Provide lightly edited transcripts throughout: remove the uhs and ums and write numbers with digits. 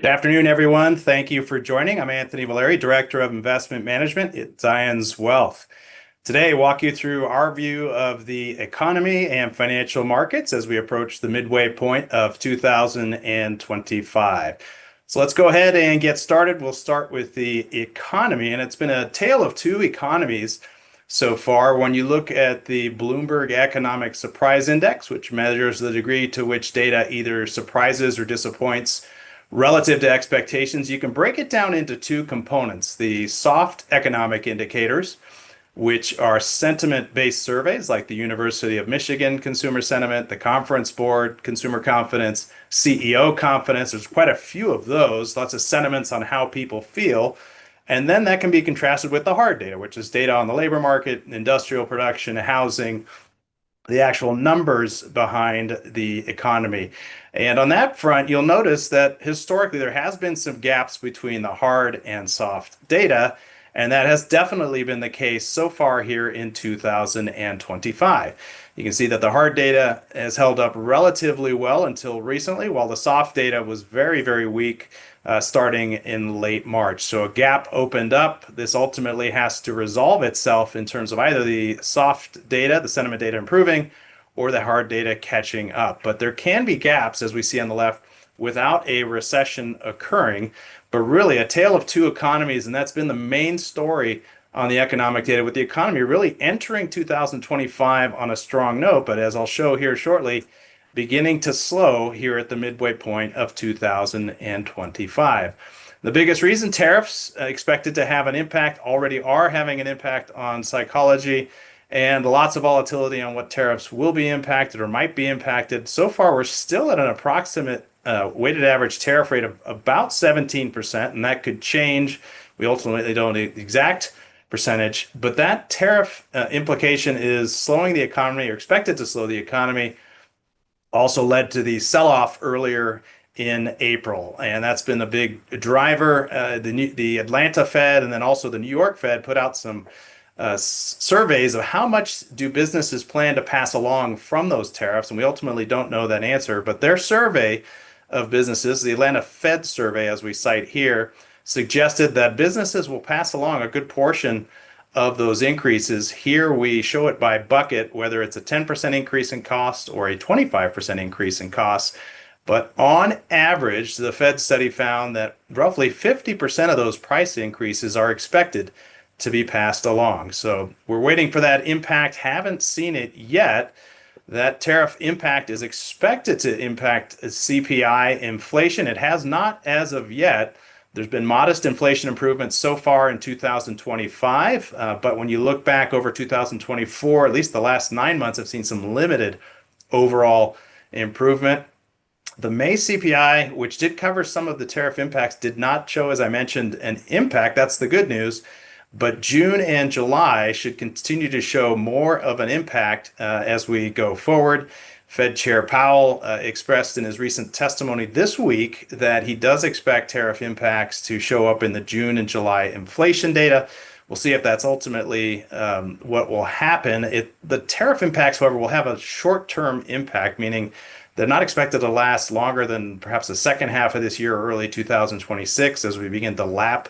Good afternoon, everyone. Thank you for joining. I'm Anthony Valeri, Director of Investment Management at Zions Wealth. Today, I walk you through our view of the economy and financial markets as we approach the midway point of 2025. So let's go ahead and get started. We'll start with the economy, and it's been a tale of two economies so far. When you look at the Bloomberg Economic Surprise Index, which measures the degree to which data either surprises or disappoints relative to expectations, you can break it down into two components: the soft economic indicators, which are sentiment-based surveys like the University of Michigan Consumer Sentiment, the Conference Board Consumer Confidence, CEO Confidence. There's quite a few of those, lots of sentiments on how people feel. And then that can be contrasted with the hard data, which is data on the labor market, industrial production, housing, the actual numbers behind the economy. And on that front, you'll notice that historically there has been some gaps between the hard and soft data, and that has definitely been the case so far here in 2025. You can see that the hard data has held up relatively well until recently, while the soft data was very, very weak starting in late March. So a gap opened up. This ultimately has to resolve itself in terms of either the soft data, the sentiment data improving, or the hard data catching up. But there can be gaps, as we see on the left, without a recession occurring. But really, a tale of two economies, and that's been the main story on the economic data, with the economy really entering 2025 on a strong note, but as I'll show here shortly, beginning to slow here at the midway point of 2025. The biggest reason: tariffs expected to have an impact, already are having an impact on psychology, and lots of volatility on what tariffs will be impacted or might be impacted. So far, we're still at an approximate weighted average tariff rate of about 17%, and that could change. We ultimately don't know the exact percentage, but that tariff implication is slowing the economy, or expected to slow the economy. Also led to the sell-off earlier in April, and that's been the big driver. The Atlanta Fed and then also the New York Fed put out some surveys of how much do businesses plan to pass along from those tariffs, and we ultimately don't know that answer. But their survey of businesses, the Atlanta Fed survey, as we cite here, suggested that businesses will pass along a good portion of those increases. Here we show it by bucket, whether it's a 10% increase in cost or a 25% increase in costs. But on average, the Fed study found that roughly 50% of those price increases are expected to be passed along. So we're waiting for that impact. Haven't seen it yet. That tariff impact is expected to impact CPI inflation. It has not as of yet. There's been modest inflation improvements so far in 2025, but when you look back over 2024, at least the last 9 months have seen some limited overall improvement. The May CPI, which did cover some of the tariff impacts, did not show, as I mentioned, an impact. That's the good news. But June and July should continue to show more of an impact as we go forward. Fed Chair Powell expressed in his recent testimony this week that he does expect tariff impacts to show up in the June and July inflation data. We'll see if that's ultimately what will happen. The tariff impacts, however, will have a short-term impact, meaning they're not expected to last longer than perhaps the second half of this year or early 2026 as we begin to lap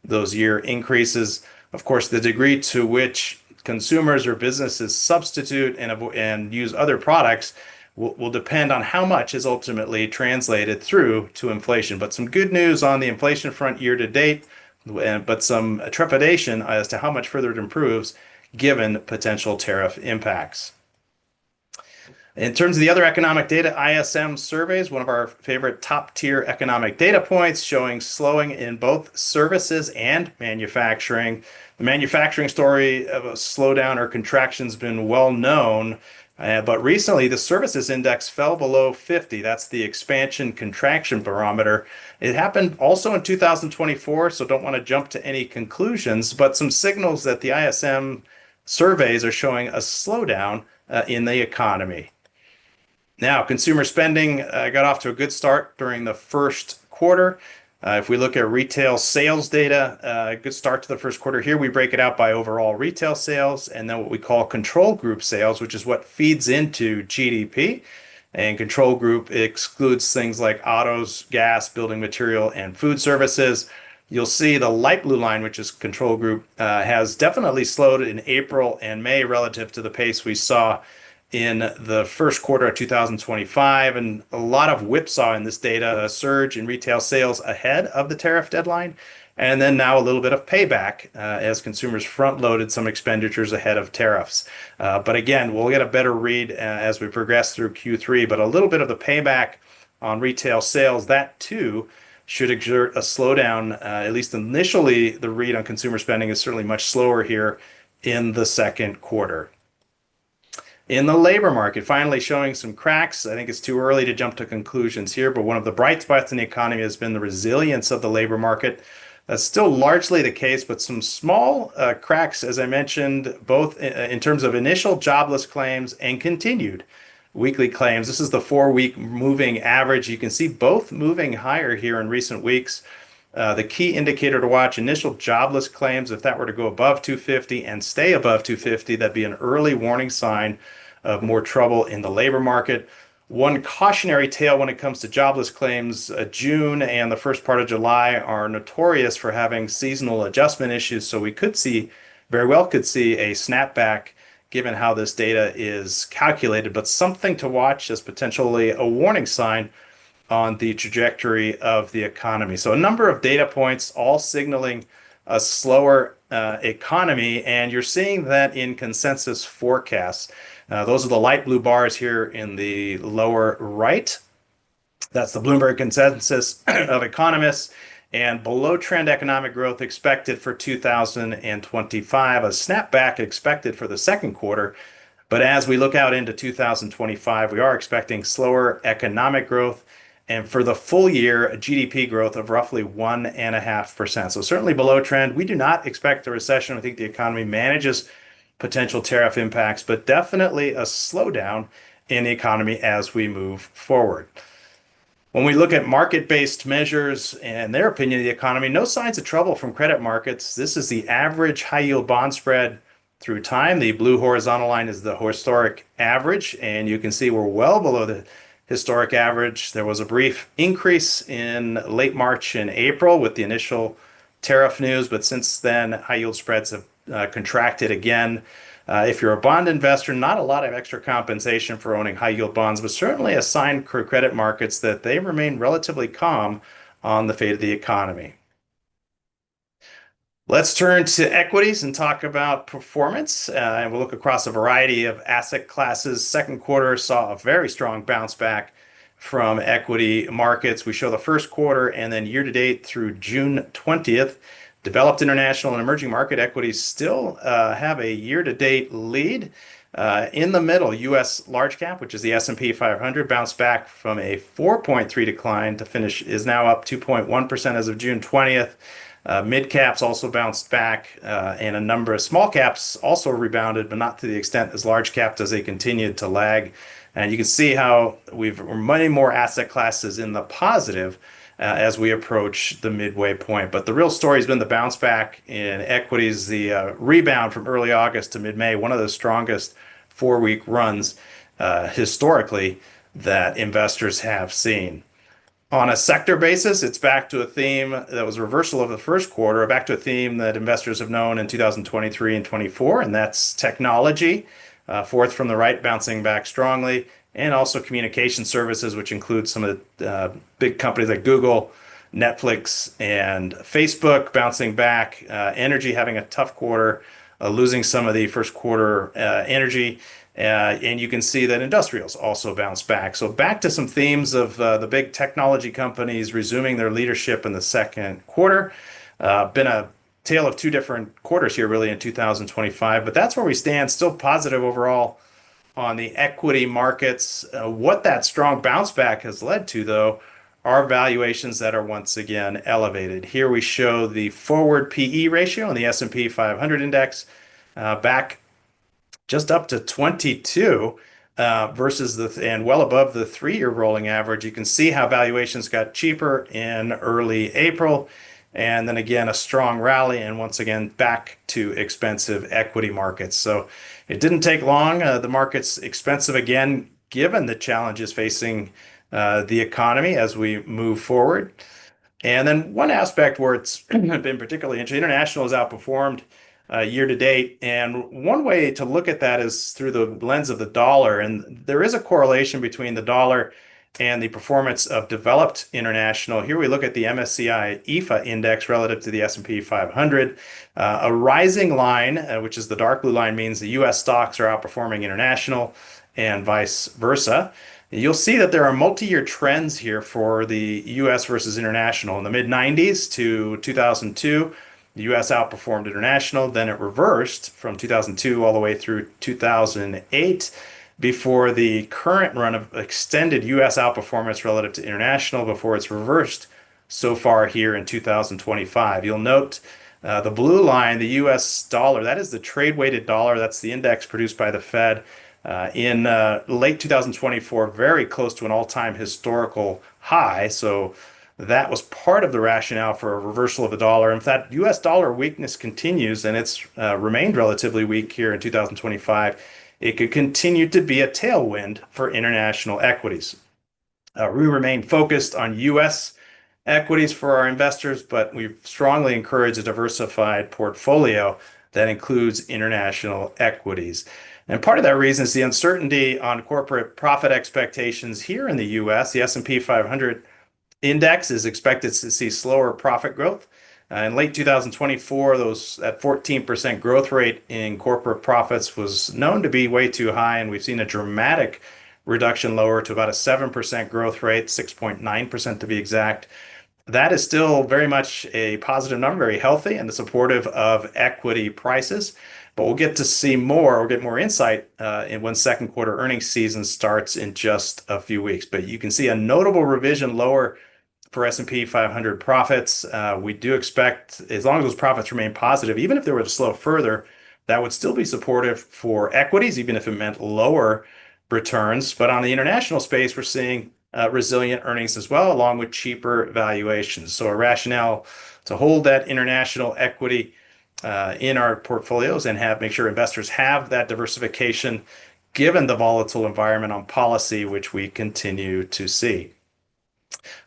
those year increases. Of course, the degree to which consumers or businesses substitute and use other products will depend on how much is ultimately translated through to inflation. But some good news on the inflation front year to date, but some trepidation as to how much further it improves given potential tariff impacts. In terms of the other economic data, ISM surveys, one of our favorite top-tier economic data points, showing slowing in both services and manufacturing. The manufacturing story of a slowdown or contraction has been well known, but recently the services index fell below 50. That's the expansion contraction barometer. It happened also in 2024, so don't want to jump to any conclusions, but some signals that the ISM surveys are showing a slowdown in the economy. Now, consumer spending got off to a good start during the first quarter. If we look at retail sales data, a good start to the first quarter. Here we break it out by overall retail sales and then what we call control group sales, which is what feeds into GDP. And control group excludes things like autos, gas, building material, and food services. You'll see the light blue line, which is control group, has definitely slowed in April and May relative to the pace we saw in the first quarter of 2025. And a lot of whipsaw in this data, a surge in retail sales ahead of the tariff deadline. And then now a little bit of payback as consumers front loaded some expenditures ahead of tariffs. But again, we'll get a better read as we progress through Q3. But a little bit of the payback on retail sales, that too should exert a slowdown. At least initially, the read on consumer spending is certainly much slower here in the second quarter. In the labor market, finally showing some cracks. I think it's too early to jump to conclusions here, but one of the bright spots in the economy has been the resilience of the labor market. That's still largely the case, but some small cracks, as I mentioned, both in terms of initial jobless claims and continued weekly claims. This is the 4-week moving average. You can see both moving higher here in recent weeks. The key indicator to watch, initial jobless claims, if that were to go above 250 and stay above 250, that'd be an early warning sign of more trouble in the labor market. One cautionary tale when it comes to jobless claims, June and the first part of July are notorious for having seasonal adjustment issues. So we could see, very well could see a snapback given how this data is calculated, but something to watch as potentially a warning sign on the trajectory of the economy. So a number of data points all signaling a slower economy, and you're seeing that in consensus forecasts. Those are the light blue bars here in the lower right. That's the Bloomberg consensus of economists, and below trend economic growth expected for 2025, a snapback expected for the second quarter. But as we look out into 2025, we are expecting slower economic growth, and for the full year, a GDP growth of roughly 1.5%. So certainly below trend. We do not expect a recession. I think the economy manages potential tariff impacts, but definitely a slowdown in the economy as we move forward. When we look at market-based measures and their opinion of the economy, no signs of trouble from credit markets. This is the average high-yield bond spread through time. The blue horizontal line is the historic average, and you can see we're well below the historic average. There was a brief increase in late March and April with the initial tariff news, but since then, high-yield spreads have contracted again. If you're a bond investor, not a lot of extra compensation for owning high yield bonds, but certainly a sign for credit markets that they remain relatively calm on the fate of the economy. Let's turn to equities and talk about performance. And we'll look across a variety of asset classes. Second quarter saw a very strong bounce back from equity markets. We show the first quarter and then year to date through June 20th. Developed international and emerging market equities still have a year-to-date lead. In the middle, U.S. large cap, which is the S&P 500, bounced back from a 4.3 decline to finish, is now up 2.1% as of June 20th. Mid caps also bounced back, and a number of small caps also rebounded, but not to the extent as large caps as they continued to lag. And you can see how we've many more asset classes in the positive as we approach the midway point. But the real story has been the bounce back in equities, the rebound from early August to mid-May, one of the strongest 4-week runs historically that investors have seen. On a sector basis, it's back to a theme that was a reversal of the first quarter, back to a theme that investors have known in 2023 and 24, and that's technology. Fourth from the right, bouncing back strongly, and also communication services, which includes some of the big companies like Google, Netflix, and Facebook bouncing back. Energy having a tough quarter, losing some of the first quarter energy. And you can see that industrials also bounced back. So back to some themes of the big technology companies resuming their leadership in the second quarter. Been a tale of two different quarters here really in 2025, but that's where we stand, still positive overall on the equity markets. What that strong bounce back has led to, though, are valuations that are once again elevated. Here we show the forward PE ratio on the S&P 500 index back just up to 22 versus and well above the 3-year rolling average. You can see how valuations got cheaper in early April, and then again a strong rally, and once again back to expensive equity markets. So it didn't take long. The market's expensive again given the challenges facing the economy as we move forward. And then one aspect where it's been particularly interesting, international has outperformed year to date. And one way to look at that is through the lens of the dollar. And there is a correlation between the dollar and the performance of developed international. Here we look at the MSCI EFA index relative to the S&P 500. A rising line, which is the dark blue line, means the US stocks are outperforming international and vice versa. You'll see that there are multi-year trends here for the US versus international. In the mid-90s to 2002, the US outperformed international, then it reversed from 2002 all the way through 2008 before the current run of extended US outperformance relative to international before it's reversed so far here in 2025. You'll note the blue line, the US dollar, that is the trade-weighted dollar. That's the index produced by the Fed in late 2024, very close to an all-time historical high. So that was part of the rationale for a reversal of the dollar. If that US dollar weakness continues, and it's remained relatively weak here in 2025, it could continue to be a tailwind for international equities. We remain focused on US equities for our investors, but we strongly encourage a diversified portfolio that includes international equities. And part of that reason is the uncertainty on corporate profit expectations here in the US. The S&P 500 index is expected to see slower profit growth. In late 2024, that 14% growth rate in corporate profits was known to be way too high, and we've seen a dramatic reduction lower to about a 7% growth rate, 6.9% to be exact. That is still very much a positive number, very healthy and supportive of equity prices. But we'll get to see more or get more insight when second quarter earnings season starts in just a few weeks. But you can see a notable revision lower for S&P 500 profits. We do expect, as long as those profits remain positive, even if they were to slow further, that would still be supportive for equities, even if it meant lower returns. But on the international space, we're seeing resilient earnings as well, along with cheaper valuations. So a rationale to hold that international equity in our portfolios and make sure investors have that diversification given the volatile environment on policy, which we continue to see.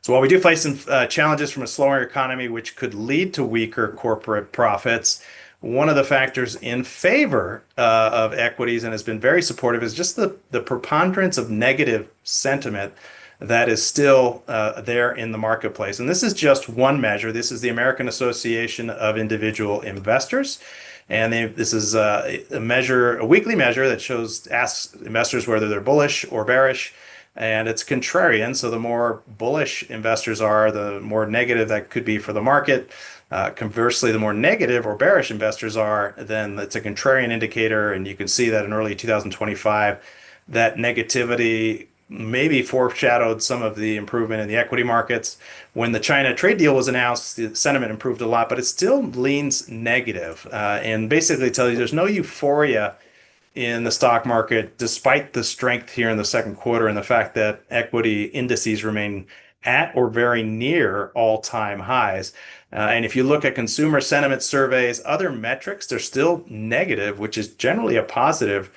So while we do face some challenges from a slower economy, which could lead to weaker corporate profits, one of the factors in favor of equities and has been very supportive is just the preponderance of negative sentiment that is still there in the marketplace. And this is just one measure. This is the American Association of Individual Investors. And this is a weekly measure that asks investors whether they're bullish or bearish. And it's contrarian. So the more bullish investors are, the more negative that could be for the market. Conversely, the more negative or bearish investors are, then it's a contrarian indicator. And you can see that in early 2025, that negativity maybe foreshadowed some of the improvement in the equity markets. When the China trade deal was announced, the sentiment improved a lot, but it still leans negative and basically tells you there's no euphoria in the stock market, despite the strength here in the second quarter and the fact that equity indices remain at or very near all-time highs. And if you look at consumer sentiment surveys, other metrics, they're still negative, which is generally a positive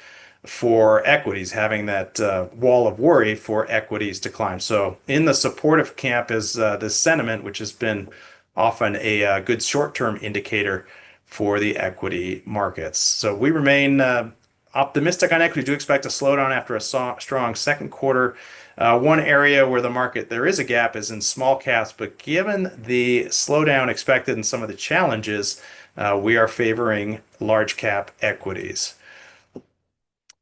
for equities, having that wall of worry for equities to climb. So in the supportive camp is the sentiment, which has been often a good short-term indicator for the equity markets. So we remain optimistic on equity. Do expect a slowdown after a strong second quarter. One area where there is a gap is in small caps, but given the slowdown expected and some of the challenges, we are favoring large cap equities.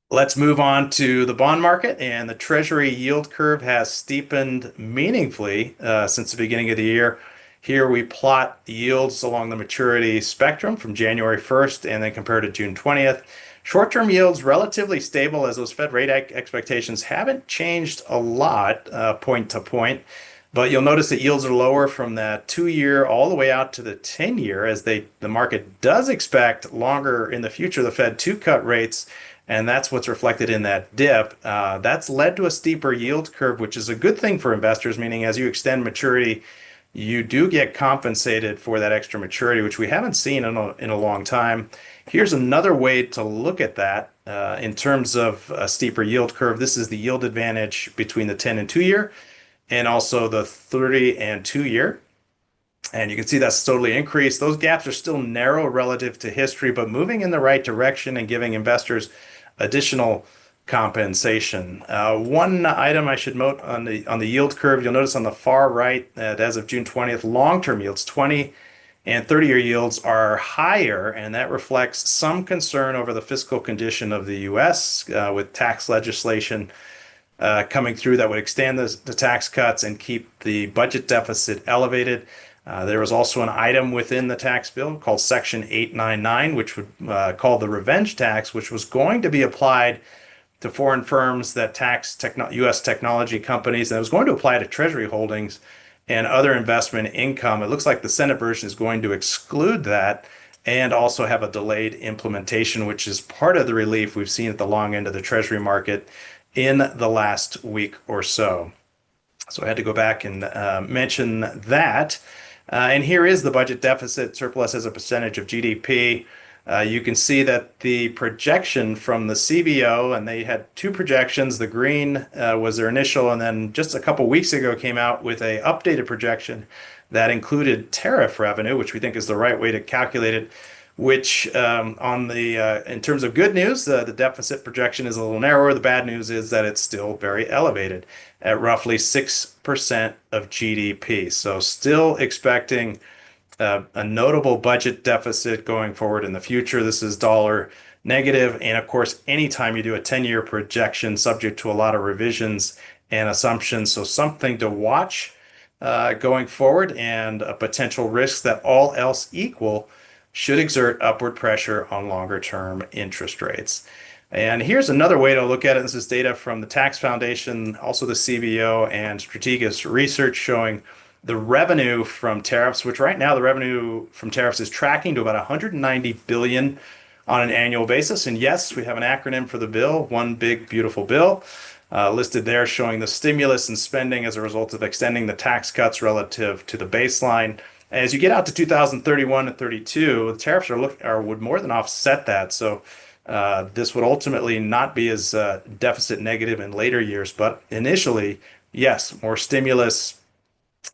Let's move on to the bond market, and the Treasury yield curve has steepened meaningfully since the beginning of the year. Here we plot yields along the maturity spectrum from January 1st and then compared to June 20th. Short-term yields relatively stable as those Fed rate expectations haven't changed a lot point to point, but you'll notice that yields are lower from that 2-year all the way out to the 10-year as the market does expect longer in the future the Fed to cut rates. And that's what's reflected in that dip. That's led to a steeper yield curve, which is a good thing for investors, meaning as you extend maturity, you do get compensated for that extra maturity, which we haven't seen in a long time. Here's another way to look at that. In terms of a steeper yield curve, this is the yield advantage between the 10 and 2 year and also the 30 and 2 year. And you can see that's totally increased. Those gaps are still narrow relative to history, but moving in the right direction and giving investors additional compensation. One item I should note on the yield curve, you'll notice on the far right that as of June 20th, long-term yields, 20 and 30-year yields are higher, and that reflects some concern over the fiscal condition of the U.S. With tax legislation coming through that would extend the tax cuts and keep the budget deficit elevated. There was also an item within the tax bill called Section 899, which would call the revenge tax, which was going to be applied to foreign firms that tax U.S. technology companies, and it was going to apply to Treasury holdings and other investment income. It looks like the Senate version is going to exclude that and also have a delayed implementation, which is part of the relief we've seen at the long end of the Treasury market in the last week or so. So I had to go back and mention that. And here is the budget deficit surplus as a percentage of GDP. You can see that the projection from the CBO, and they had two projections. The green was their initial, and then just a couple weeks ago came out with a updated projection that included tariff revenue, which we think is the right way to calculate it. Which in terms of good news, the deficit projection is a little narrower. The bad news is that it's still very elevated at roughly 6% of GDP. So still expecting a notable budget deficit going forward in the future. This is dollar negative. And of course, anytime you do a 10-year projection, subject to a lot of revisions and assumptions. So something to watch going forward, and a potential risk that all else equal should exert upward pressure on longer term interest rates. And here's another way to look at it. This is data from the Tax Foundation, also the CBO and Strategas Research, showing the revenue from tariffs, which right now the revenue from tariffs is tracking to about 190 billion on an annual basis. And yes, we have an acronym for the bill, One Big Beautiful Bill, listed there, showing the stimulus and spending as a result of extending the tax cuts relative to the baseline. As you get out to 2031 and 32, the tariffs would more than offset that. So this would ultimately not be as deficit negative in later years, but initially, yes, more stimulus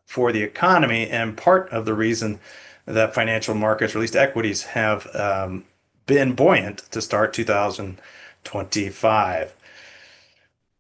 for the economy, and part of the reason that financial markets, or at least equities, have been buoyant to start 2025.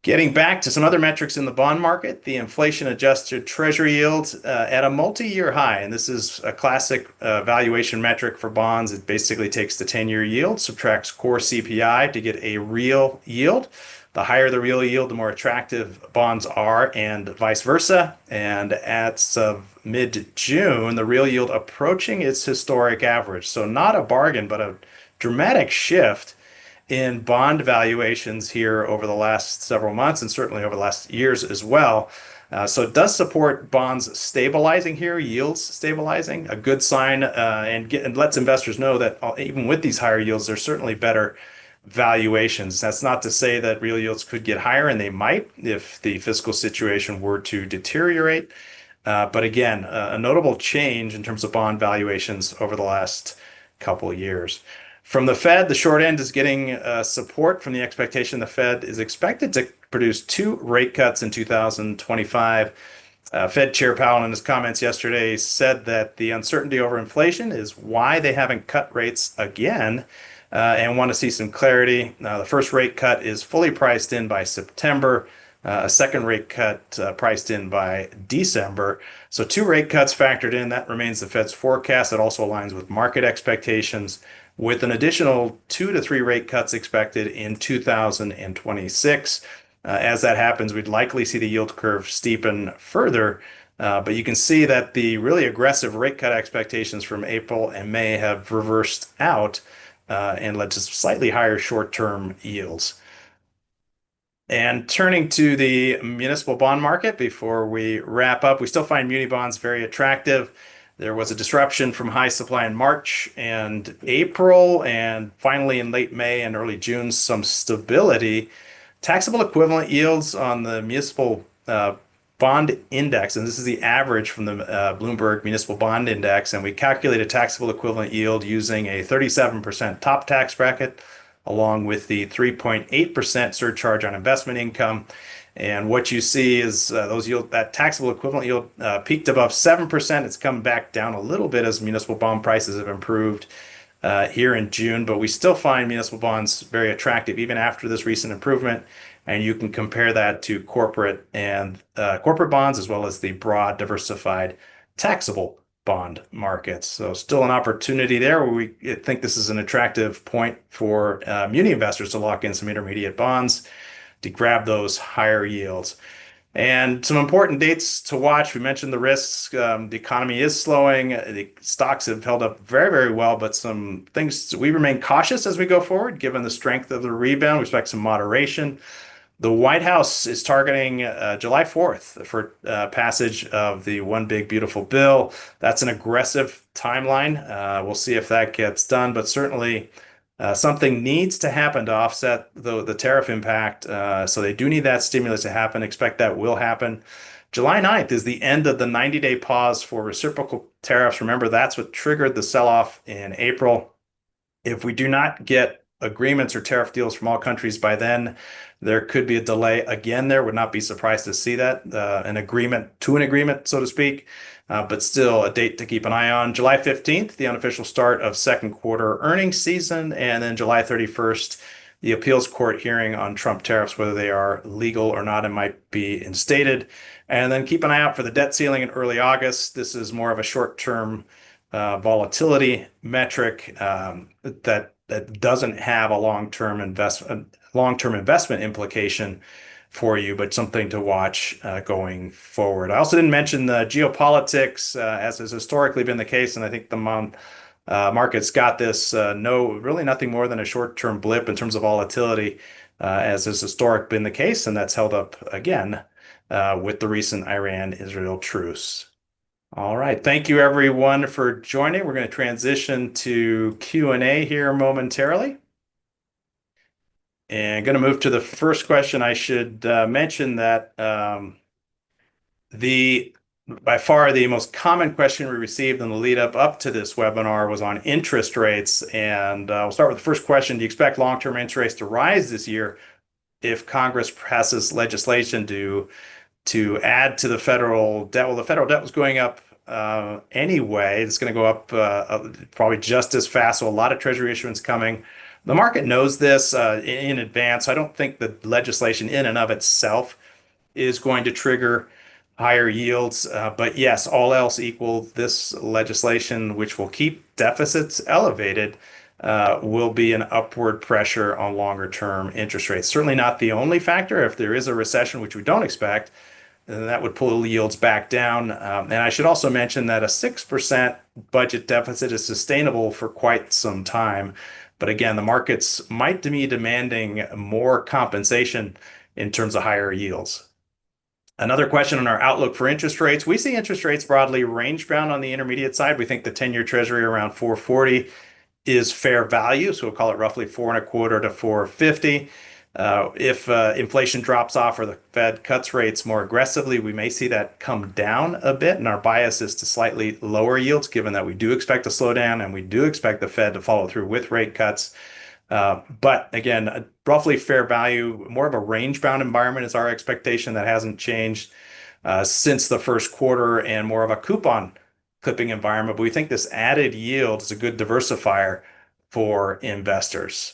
Getting back to some other metrics in the bond market, the inflation-adjusted Treasury yields at a multi-year high, and this is a classic valuation metric for bonds. It basically takes the 10-year yield, subtracts core CPI to get a real yield. The higher the real yield, the more attractive bonds are, and vice versa. And as of mid-June, the real yield approaching its historic average. So not a bargain, but a dramatic shift in bond valuations here over the last several months, and certainly over the last years as well. So it does support bonds stabilizing here, yields stabilizing, a good sign, and lets investors know that even with these higher yields, there's certainly better valuations. That's not to say that real yields could get higher, and they might if the fiscal situation were to deteriorate. But again, a notable change in terms of bond valuations over the last couple of years. From the Fed, the short end is getting support from the expectation the Fed is expected to produce 2 rate cuts in 2025. Fed Chair Powell, in his comments yesterday, said that the uncertainty over inflation is why they haven't cut rates again, and want to see some clarity. The first rate cut is fully priced in by September. A second rate cut priced in by December. So 2 rate cuts factored in. That remains the Fed's forecast. It also aligns with market expectations, with an additional 2 to 3 rate cuts expected in 2026. As that happens, we'd likely see the yield curve steepen further. But you can see that the really aggressive rate cut expectations from April and May have reversed out and led to slightly higher short-term yields. And turning to the municipal bond market before we wrap up, we still find muni bonds very attractive. There was a disruption from high supply in March and April, and finally in late May and early June, some stability. Taxable equivalent yields on the municipal bond index, and this is the average from the Bloomberg Municipal Bond Index, and we calculate a taxable equivalent yield using a 37% top tax bracket, along with the 3.8% surcharge on investment income. And what you see is that taxable equivalent yield peaked above 7%. It's come back down a little bit as municipal bond prices have improved here in June, but we still find municipal bonds very attractive even after this recent improvement. And you can compare that to corporate bonds as well as the broad diversified taxable bond markets. So still an opportunity there where we think this is an attractive point for muni investors to lock in some intermediate bonds to grab those higher yields. And some important dates to watch. We mentioned the risks. The economy is slowing. The stocks have held up very, very well, but some things we remain cautious as we go forward, given the strength of the rebound. We expect some moderation. The White House is targeting July 4th for passage of the One Big Beautiful Bill. That's an aggressive timeline. We'll see if that gets done, but certainly something needs to happen to offset the tariff impact. So they do need that stimulus to happen. Expect that will happen. July 9th is the end of the 90-day pause for reciprocal tariffs. Remember, that's what triggered the sell-off in April. If we do not get agreements or tariff deals from all countries by then, there could be a delay again there. Would not be surprised to see that, an agreement, so to speak. But still a date to keep an eye on. July 15th, the unofficial start of second quarter earnings season. And then July 31st, the appeals court hearing on Trump tariffs, whether they are legal or not, and might be instated. And then keep an eye out for the debt ceiling in early August. This is more of a short-term volatility metric that doesn't have a long-term investment implication for you, but something to watch going forward. I also didn't mention the geopolitics, as has historically been the case, and I think the markets got this. Really nothing more than a short-term blip in terms of volatility, as has historically been the case, and that's held up again with the recent Iran-Israel truce. All right. Thank you, everyone, for joining. We're going to transition to Q&A here momentarily. And going to move to the first question. I should mention that by far the most common question we received in the lead up to this webinar was on interest rates. And we'll start with the first question. Do you expect long-term interest rates to rise this year if Congress passes legislation to add to the federal debt? Well, the federal debt was going up anyway. It's going to go up probably just as fast. So a lot of Treasury issuance coming. The market knows this in advance. I don't think the legislation in and of itself is going to trigger higher yields. But yes, all else equal, this legislation, which will keep deficits elevated, will be an upward pressure on longer term interest rates. Certainly not the only factor. If there is a recession, which we don't expect, then that would pull yields back down. And I should also mention that a 6% budget deficit is sustainable for quite some time. But again, the markets might be demanding more compensation in terms of higher yields. Another question on our outlook for interest rates. We see interest rates broadly range bound on the intermediate side. We think the 10-year Treasury around 440 is fair value. So we'll call it roughly 4.25 to 450. If inflation drops off or the Fed cuts rates more aggressively, we may see that come down a bit. And our bias is to slightly lower yields, given that we do expect a slowdown and we do expect the Fed to follow through with rate cuts. But again, roughly fair value, more of a range-bound environment is our expectation. That hasn't changed since the first quarter, and more of a coupon clipping environment. But we think this added yield is a good diversifier for investors.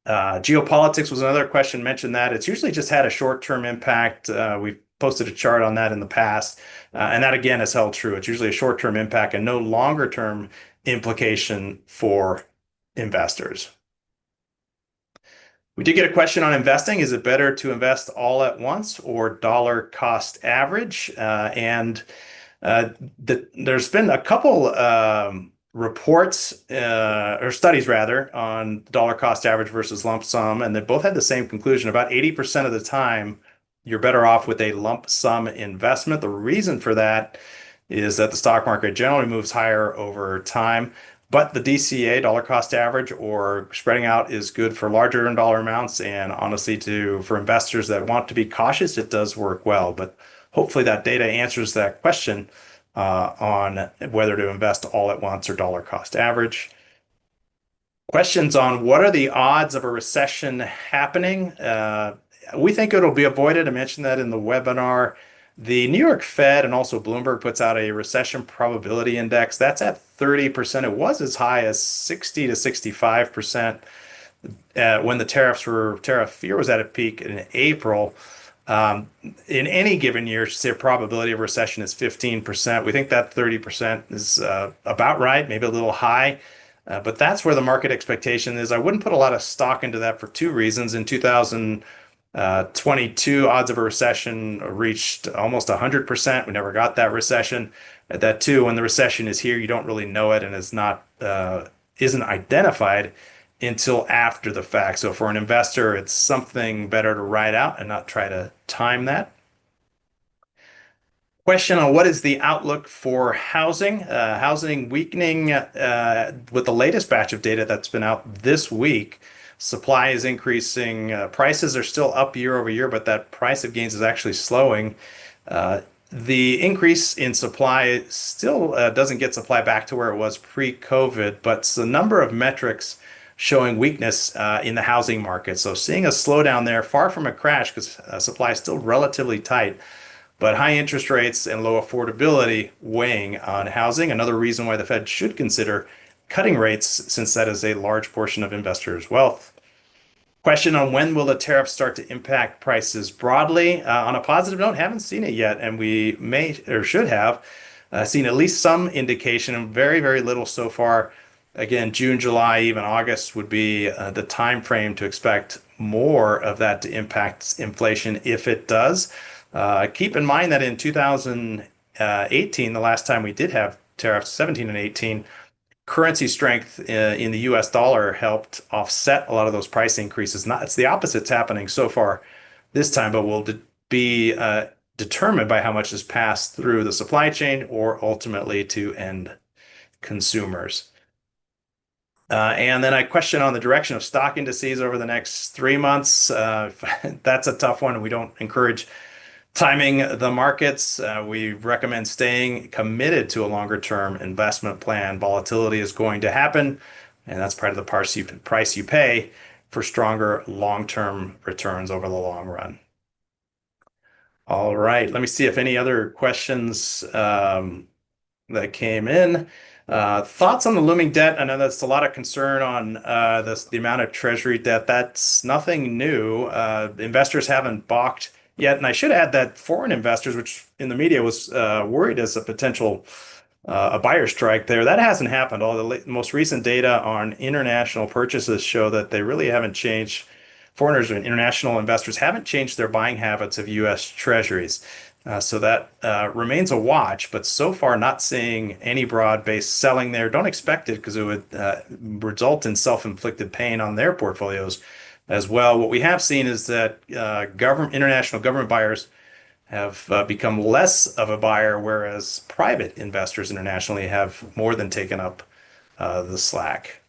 Geopolitics was another question, mentioned that. It's usually just had a short-term impact. We've posted a chart on that in the past, and that again has held true. It's usually a short-term impact and no longer-term implication for investors. We did get a question on investing. Is it better to invest all at once or dollar cost average? There's been a couple reports or studies rather on dollar cost average versus lump sum, and they both had the same conclusion. About 80% of the time, you're better off with a lump sum investment. The reason for that is that the stock market generally moves higher over time. But the DCA, dollar cost average, or spreading out, is good for larger dollar amounts. And honestly, for investors that want to be cautious, it does work well. But hopefully that data answers that question on whether to invest all at once or dollar cost average. Questions on what are the odds of a recession happening? We think it'll be avoided. I mentioned that in the webinar. The New York Fed and also Bloomberg puts out a recession probability index. That's at 30%. It was as high as 60 to 65% when the tariff fear was at a peak in April. Um, in any given year, say probability of recession is 15%. We think that 30% is about right, maybe a little high. But that's where the market expectation is. I wouldn't put a lot of stock into that for two reasons. In 2022, odds of a recession reached almost 100%. We never got that recession. That too, when the recession is here, you don't really know it and is not isn't identified until after the fact. So for an investor, it's something better to ride out and not try to time that. Question on what is the outlook for housing? Housing weakening with the latest batch of data that's been out this week. Supply is increasing. Prices are still up year over year, but that price of gains is actually slowing. Uh, the increase in supply still doesn't get supply back to where it was pre-COVID, but it's the number of metrics showing weakness in the housing market. So seeing a slowdown there, far from a crash because supply is still relatively tight. But high interest rates and low affordability weighing on housing. Another reason why the Fed should consider cutting rates, since that is a large portion of investors' wealth. Question on when will the tariffs start to impact prices broadly? On a positive note, haven't seen it yet, and we may or should have seen at least some indication, and very, very little so far. Again, June, July, even August would be the time frame to expect more of that to impact inflation if it does. Keep in mind that in 2018, the last time we did have tariffs, 17 and 18, currency strength in the US dollar helped offset a lot of those price increases. Not, it's the opposite's happening so far this time, but will be determined by how much is passed through the supply chain or ultimately to end consumers. And then a question on the direction of stock indices over the next 3 months. That's a tough one. We don't encourage timing the markets. We recommend staying committed to a longer term investment plan. Volatility is going to happen, and that's part of the price you pay for stronger long-term returns over the long run. All right, let me see if any other questions that came in. Thoughts on the looming debt? I know that's a lot of concern on the amount of Treasury debt. That's nothing new. Investors haven't balked yet, and I should add that foreign investors, which in the media was worried as a potential a buyer strike there, that hasn't happened. All the most recent data on international purchases show that they really haven't changed. Foreigners and international investors haven't changed their buying habits of U.S. Treasuries. So that remains a watch, but so far not seeing any broad-based selling there. Don't expect it because it would result in self-inflicted pain on their portfolios as well. What we have seen is that international government buyers have become less of a buyer, whereas private investors internationally have more than taken up the slack.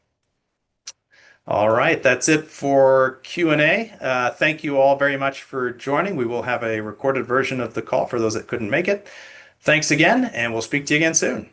All right, that's it for Q&A. Thank you all very much for joining. We will have a recorded version of the call for those that couldn't make it. Thanks again, and we'll speak to you again soon.